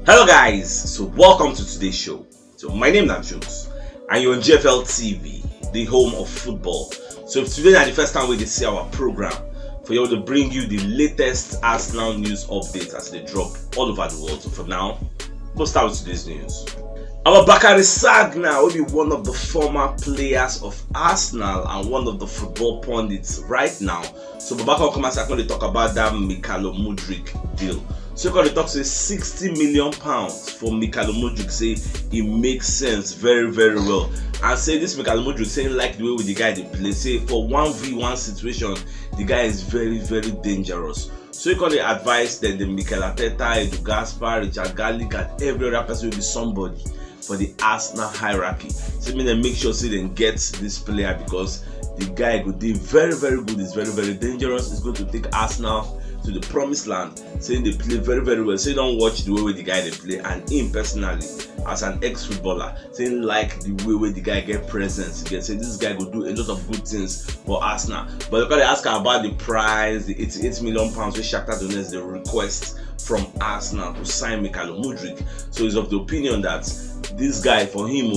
Hello guys, so welcome to today's show. So my name is CHUKS and you're on GFL TV, the home of football. So if today is the first time we see our program, for you to bring you the latest Arsenal news updates as they drop all over the world. So for now, we'll start with today's news. Our Bakary Sagna will be one of the former players of Arsenal and one of the football pundits right now. So Babaka will come and say, talk about that Mikhailo Mudryk deal. So when they talk say £60 million for Mikhailo Mudryk, say it makes sense very well. And say this Mikhailo Mudryk saying like the way with the guy they play, say for 1v1 situation, the guy is very dangerous. So you can advise that the Mikel Arteta, Edu Gaspar, Richard Garlic, and every other person will be somebody for the Arsenal hierarchy. So I mean, they make sure say they get this player because the guy could do very good. He's very dangerous. He's going to take Arsenal to the promised land, saying they play very well. So you don't watch the way the guy they play, and him personally as an ex-footballer saying like the way the guy get presence. You get say this guy will do a lot of good things for Arsenal. But look at they ask about the price, the £88 million which Shakhtar Donetsk the request from Arsenal to sign Mikhailo Mudryk. So he's of the opinion that this guy for him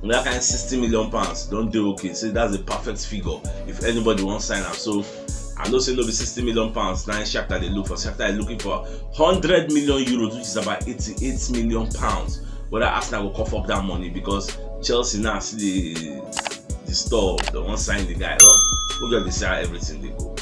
that kind of £60 million don't do okay. So that's a perfect figure if anybody wants to sign up. So I know say no be £60 million. Now Shakhtar they look for. Shakhtar is looking for €100 million, which is about £88 million. Whether Arsenal will cough up that money because Chelsea now see the store, they won't sign the guy. We'll get this everything they go.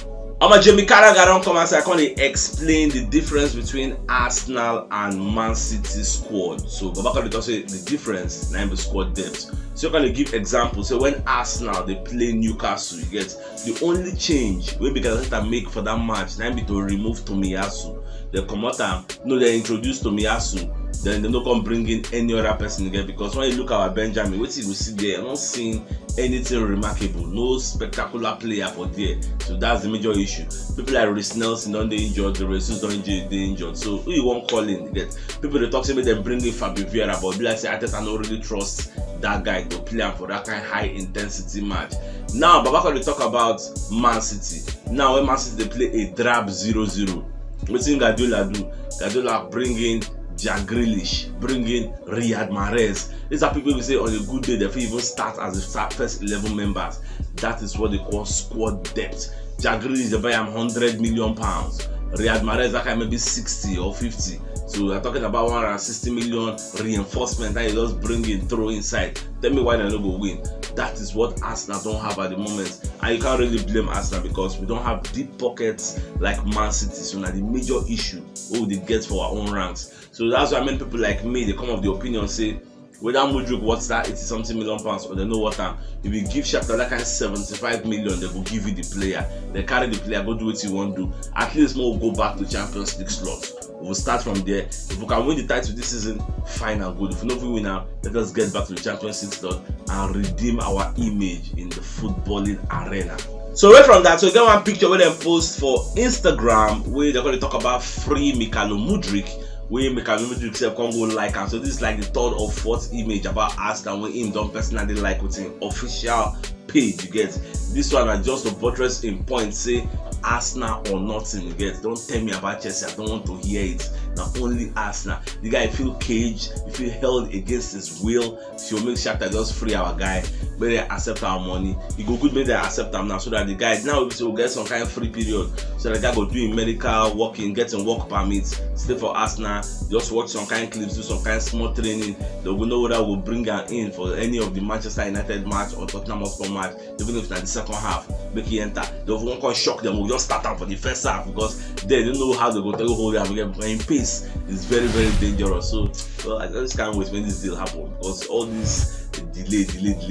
Jamie Carragher don't come and say I can't explain the difference between Arsenal and Man City squad. So Babaka will say the difference in the squad depth. So you can give examples. So when Arsenal they play Newcastle, you get the only change we because make for that match now be to remove Tomiyasu. They come out and they introduce Tomiyasu. Then they don't come bring in any other person again because when you look at our Benjamin, what you will see there, I'm not seeing anything remarkable, no spectacular player for there. So that's the major issue. People like Reece Nelson don't they injured, the Jesus don't injured. So who you want calling? You get people they talk about them bringing Fabio Vieira, but be like say I don't really trust that guy to play for that kind of high intensity match. Now, Babaka they talk about Man City. Now when Man City they play a drab 0-0, what thing Guardiola do? Guardiola bring in Jack Grealish, bring in Riyad Mahrez. These are people who say on a good day they even start as the first 11 members. That is what they call squad depth. Jack Grealish they buy him £100 million. Riyad Mahrez that can maybe 60 or 50. So we're talking about 160 million reinforcement that you just bring in, throw inside. Tell me why they don't go win. That is what Arsenal don't have at the moment. And you can't really blame Arsenal because we don't have deep pockets like Man City. So now the major issue they get for our own ranks. So that's why many people like me, they come of the opinion say, whether Mudryk what's that £80-something million or they know what time. If you give Shakhtar that kind of 75 million, they will give you the player. They carry the player, go do what you want to do. At least more will go back to Champions League slot. We'll start from there. If we can win the title this season, fine and good. If we not win now, let us get back to the Champions League slot and redeem our image in the footballing arena. So away from that, so you get one picture where they post for Instagram where they're going to talk about free Mikhailo Mudryk. Where Mikhailo Mudryk self can go like him. So this is like the third or fourth image about Arsenal when him don't personally like with him official page. You get this one are just to buttress in point say Arsenal or nothing. You get don't tell me about Chelsea. I don't want to hear it. Not only Arsenal. The guy feel caged, he feel held against his will. She'll make Shakhtar just free our guy. May they accept our money. He go good, may they accept them now so that the guy now will get some kind of free period. So the guy go doing medical, working, getting work permits, stay for Arsenal, just watch some kind of clips, do some kind of small training. They will know whether we'll bring her in for any of the Manchester United match or Tottenham Hotspur match, even if it's the second half, make he enter. They won't come shock them, we'll just start them for the first half because they don't know how they go take hold of them. In pace is very dangerous. So well, I just can't wait when this deal happens because all this delay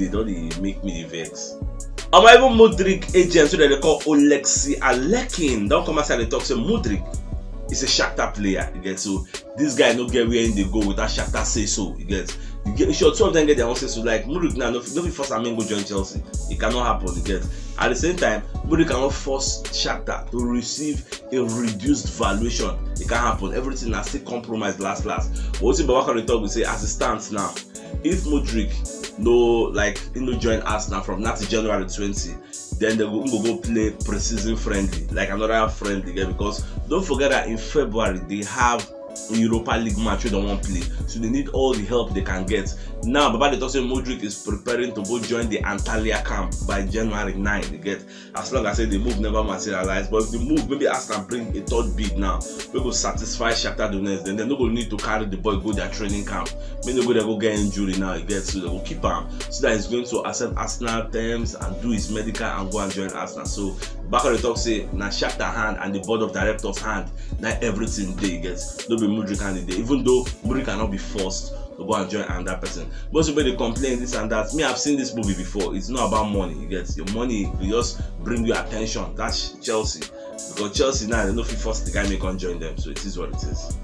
don't make me vex. Even Mudryk agent, so that they call Oleksiy Alekin, don't come outside and talk. So Mudryk is a Shakhtar player. You get so this guy no get where they go without Shakhtar say so. You get sure two of them get their own say so. Like Mudryk now, no force Amen go join Chelsea. It cannot happen. You get at the same time, Mudryk cannot force Shakhtar to receive a reduced valuation. It can't happen. Everything has still compromised last. But what Babaka talk we say as it stands now. If Mudryk join Arsenal from now to January 20, then they go play pre-season friendly, like another friendly game. Because don't forget that in February they have Europa League match wey dem wan play, so they need all the help they can get. Now Baba dey talk say Modric is preparing to go join the Antalya camp by January 9. You get, as long as say the move never materialize, but if the move maybe Arsenal bring a third bid now, we go satisfy Shakhtar Donetsk, then they no go need to carry the boy go their training camp. Maybe they go there go get injury now. You get, so they will keep him so that he's going to accept Arsenal terms and do his medical and go and join Arsenal. So back on the talk say na Shakhtar hand and the board of directors hand, na everything they get. No be Modric hand dey, even though Modric cannot be forced to go and join another person. Most people they complain this and that. Me, I've seen this movie before. It's not about money. You get, your money will just bring you attention. That's Chelsea, because Chelsea now they no fit force the guy make on join them. So it is what it is.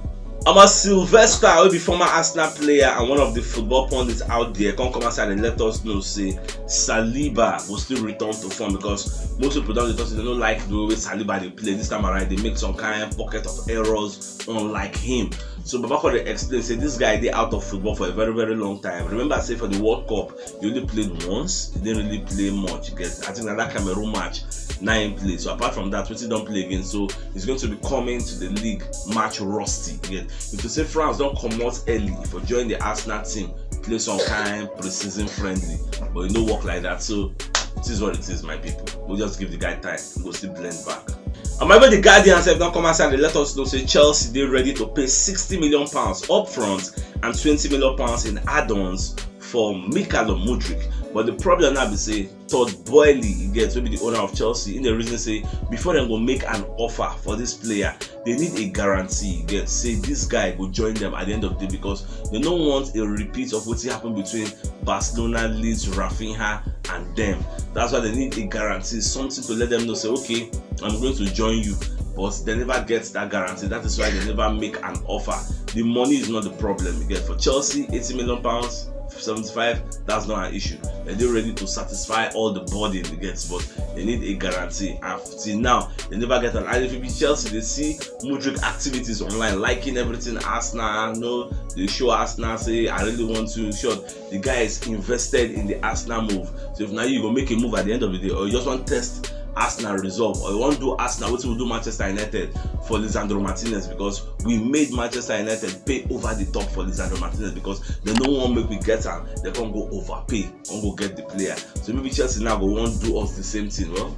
I'm a Sylvester, will be former Arsenal player and one of the football pundits out there. Come outside and let us know say Saliba will still return to form, because most people don't they don't like the way Saliba they play this time around. They make some kind of pocket of errors, unlike him. So Babako they explain say this guy they out of football for a very very long time. Remember I say for the World Cup he only played once. He didn't really play much. You get, I think that Cameroon match 9 plays. So apart from that, he don't play again. So he's going to be coming to the league match rusty. You get, if you say France don't come out early for join the Arsenal team, play some kind pre-season friendly, but it no work like that. So this is what it is, my people. We'll just give the guy time. We'll still blend back. And maybe the Guardians have not come outside and let us know say Chelsea they're ready to pay £60 million up front and £20 million in add-ons for Mikhailo Mudryk. But the problem now be say Todd Boehly gets maybe the owner of Chelsea in the reason say before they go make an offer for this player, they need a guarantee. Get, say this guy will join them at the end of the day, because they don't want a repeat of what happened between Barcelona, Leeds, Rafinha and them. That's why they need a guarantee, something to let them know say okay, I'm going to join you. But they never get that guarantee. That is why they never make an offer. The money is not the problem. You get, for Chelsea, £80 million, 75, that's not an issue. They're ready to satisfy all the burden they get, but they need a guarantee. And till now, they never get an. And if you be Chelsea, they see Mudryk activities online, liking everything Arsenal. No, they show Arsenal say, I really want to. Sure, the guy is invested in the Arsenal move. So if now you go make a move at the end of the day, or you just want to test Arsenal resolve, or you want to do Arsenal, what will do Manchester United for Lisandro Martinez, because we made Manchester United pay over the top for Lisandro Martinez, because they don't want to make we get him, they can't go overpay, can't go get the player. So maybe Chelsea now go want to do us the same thing. Well,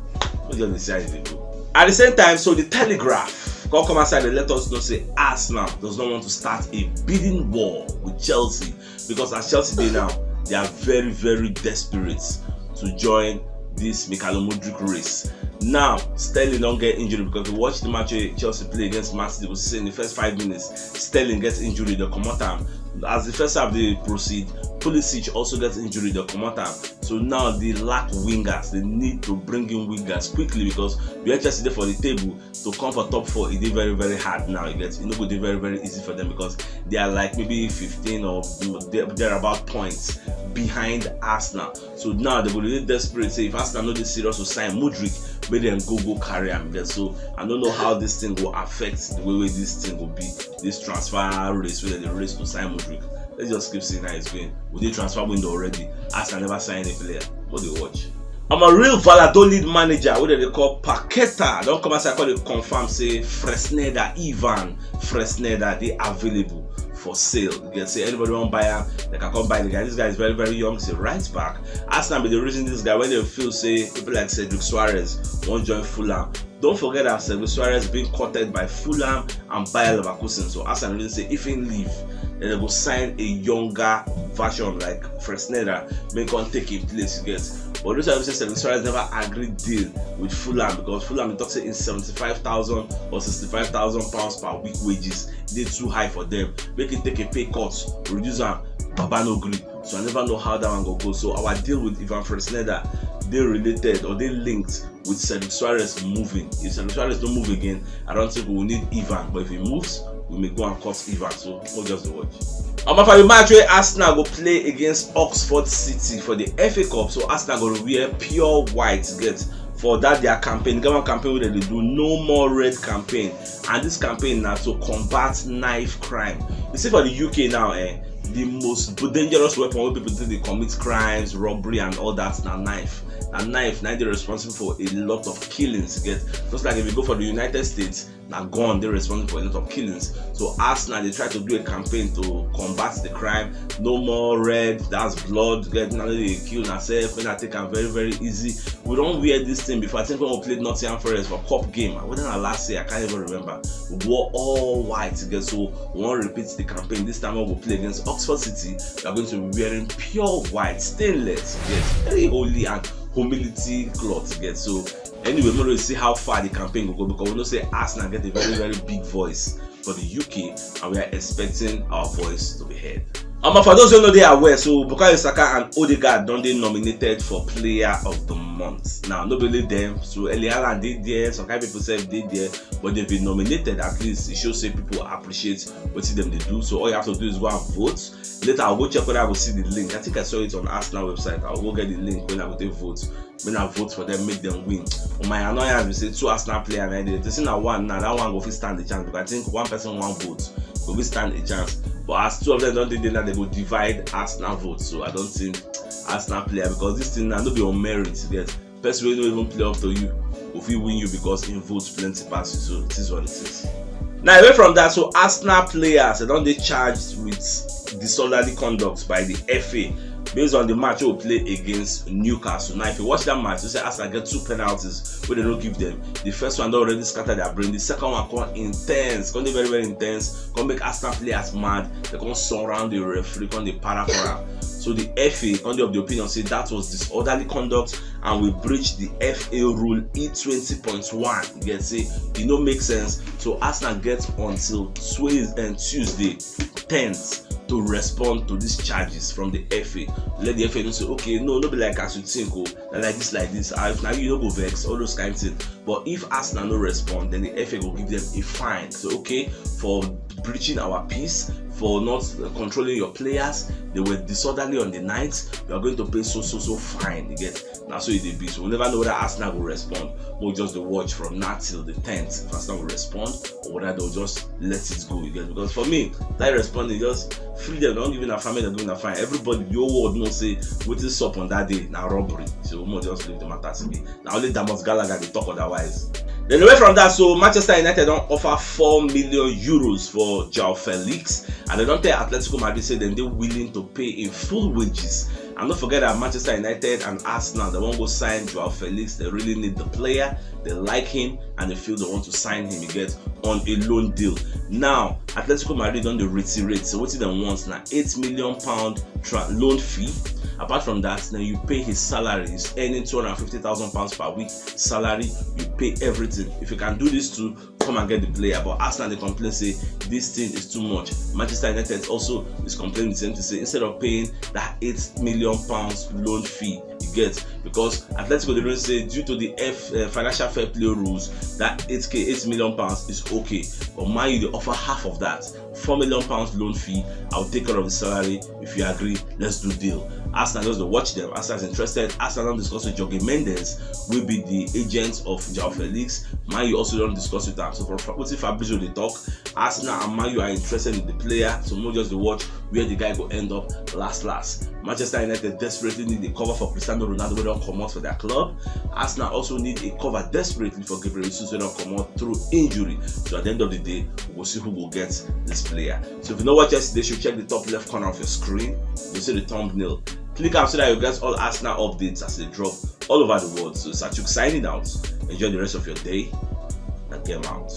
we just decide they do. At the same time, so the Telegraph come outside and let us know say Arsenal does not want to start a bidding war with Chelsea, because as Chelsea they now, they are very very desperate to join this Mikhailo Mudryk race. Now Sterling don't get injured, because we watched the match Chelsea play against Man City. We see in the first 5 minutes Sterling gets injured, they come out. As the first half they proceed, Pulisic also gets injured, they come out. So now they lack wingers. They need to bring in wingers quickly, because we are just there for the table to come for top 4. It is very very hard now. You get, it will be very very easy for them, because they are like maybe 15 or thereabout points behind Arsenal. So now they will really desperate. Say if Arsenal know this serious to sign Mudryk, make them go carry him. So I don't know how this thing will affect the way this thing will be, this transfer race, whether the race to sign Mudryk. Let's just keep seeing how it's going. With the transfer window already, Arsenal never signed a player. What do you watch? I'm a real Valladolid manager, what they call Paqueta. Don't come outside, call it confirm, say Fresneda, Ivan Fresneda, they available for sale. You can say anybody want to buy him, they can come buy the guy. This guy is very very young, he's a right back. Arsenal be the reason this guy, when they feel say people like Cedric Suarez won't join Fulham. Don't forget that Cedric Suarez is being courted by Fulham and Bayer Leverkusen. So Arsenal really say if he leave, then they go sign a younger version like Fresneda, make on take his place. You get. But this time Cedric Suarez never agreed deal with Fulham, because Fulham talks in 75,000 or 65,000 pounds per week wages. They're too high for them. Make it take a pay cut, reduce them. Baba no gree. So I never know how that one go go. So our deal with Ivan Fresneda, they related or they linked with Cedric Suarez moving. If Cedric Suarez don't move again, I don't think we will need Ivan. But if he moves, we may go and cut Ivan. So we'll just watch. For the match where Arsenal go play against Oxford City for the FA Cup, so Arsenal go wear pure white get for that their campaign, government campaign where they do no more red campaign, and this campaign now to combat knife crime. You see for the UK now, the most dangerous weapon where people think they commit crimes, robbery and all that now knife. and knife now they're responsible for a lot of killings. You get, just like if you go for the United States, now gun they're responsible for a lot of killings. So Arsenal they try to do a campaign to combat the crime. No more red, that's blood. Get now they kill themselves when I take them very easy. We don't wear this thing before. I think when we played Nottingham Forest for cup game, when last year I can't even remember. We wore all white again, so we want to repeat the campaign. This time when we play against Oxford City, we are going to be wearing pure white, stainless, yes, very holy and humility cloth. Yes, so anyway, we're going to see how far the campaign will go, because we know say Arsenal get a very big voice for the UK, and we are expecting our voice to be heard. For those who know they are aware, so Bukayo Saka and Odegaard don't they nominated for Player of the Month. Now, nobody them, so Eli Haaland did there, some kind of people say did there, but they've been nominated. At least it shows say people appreciate what them they do. So all you have to do is go and vote. Later I'll go check whether I will see the link. I think I saw it on Arsenal website. I'll go get the link when I go to vote. When I vote for them, make them win. On my annoyance, we say 2 Arsenal players and they say now one, now that one go stand a chance, because I think one person one vote will stand a chance. But as 2 of them don't think that they will divide Arsenal votes, so I don't think Arsenal player, because this thing now not be on merit. Get person will not even play up to you if he win you because in votes plenty pass you. So it is what it is. Now away from that, so Arsenal players don't they charged with disorderly conduct by the FA based on the match we will play against Newcastle. Now if you watch that match, you say Arsenal get 2 penalties where they don't give them. The first one they already scattered their brain. The second one come intense, come very intense, come make Arsenal players mad. They come surround the referee, come they para for him. So the FA on the opinion say that was disorderly conduct and we breached the FA rule E20.1. You get say it don't make sense. So Arsenal gets until Tuesday 10th to respond to these charges from the FA. Let the FA know say, okay, no be like as you think, like this. If now you don't go vex, all those kind of things. But if Arsenal no respond, then the FA will give them a fine. So okay, for breaching our peace, for not controlling your players, they were disorderly on the night, you are going to pay so fine. You get now, so it be. So we'll never know whether Arsenal will respond. We'll just watch from now till the 10th if Arsenal will respond, or whether they'll just let it go again. Because for me, that responding just free them, don't give a family, they're doing a fine. Everybody, the whole world knows say what is up on that day, now robbery. So we'll just leave the matter to me. Now only Damos Gallagher they talk otherwise. Then away from that, so Manchester United don't offer 4 million euros for Joao Felix, and they don't tell Atletico Madrid say they're willing to pay in full wages. And don't forget that Manchester United and Arsenal, they won't go sign Joao Felix. They really need the player, they like him, and they feel they want to sign him. You get on a loan deal. Now Atletico Madrid don't reiterate. So what they want now, £8 million loan fee. Apart from that, then you pay his salary. He's earning £250,000 per week salary. You pay everything. If you can do this too, come and get the player. But Arsenal they complain say this thing is too much. Manchester United also is complaining the same to say instead of paying that £8 million loan fee, you get, because Atletico they don't say due to the financial fair play rules that £8 million is okay. But Man U they offer half of that, £4 million loan fee. I'll take care of the salary. If you agree, let's do deal. Arsenal does the watch them. Arsenal is interested. Arsenal don't discuss with Jorge Mendes, will be the agent of Joao Felix. Man U also don't discuss with them. So for what if Fabrizio they talk, Arsenal and Man U are interested in the player. So no just the watch where the guy go end up last. Manchester United desperately need a cover for Cristiano Ronaldo who don't come out for their club. Arsenal also need a cover desperately for Gabriel Jesus who don't come out through injury. So at the end of the day, we'll see who will get this player. So if you know what yesterday, you should check the top left corner of your screen. You see the thumbnail. Click out so that you get all Arsenal updates as they drop all over the world. So CHUKS signing out. Enjoy the rest of your day and game out.